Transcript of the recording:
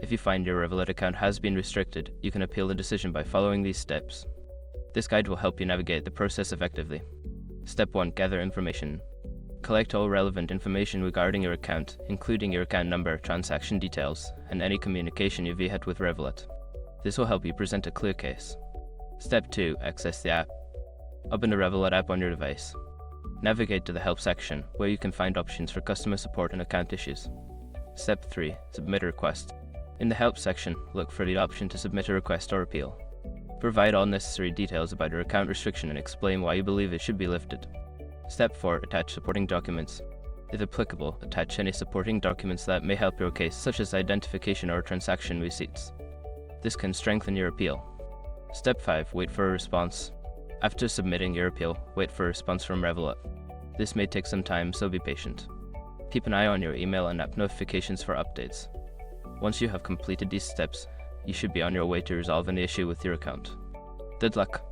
If you find your Revolut account has been restricted, you can appeal the decision by following these steps. This guide will help you navigate the process effectively. Step 1. Gather information. Collect all relevant information regarding your account, including your account number, transaction details, and any communication you've had with Revolut. This will help you present a clear case. Step 2. Access the app. Open the Revolut app on your device. Navigate to the Help section, where you can find options for customer support and account issues. Step 3. Submit a request. In the Help section, look for the option to submit a request or appeal. Provide all necessary details about your account restriction and explain why you believe it should be lifted. Step 4. Attach supporting documents. If applicable, attach any supporting documents that may help your case, such as identification or transaction receipts. This can strengthen your appeal. Step 5. Wait for a response. After submitting your appeal, wait for a response from Revolut. This may take some time, so be patient. Keep an eye on your email and app notifications for updates. Once you have completed these steps, you should be on your way to resolving the issue with your account. Good luck!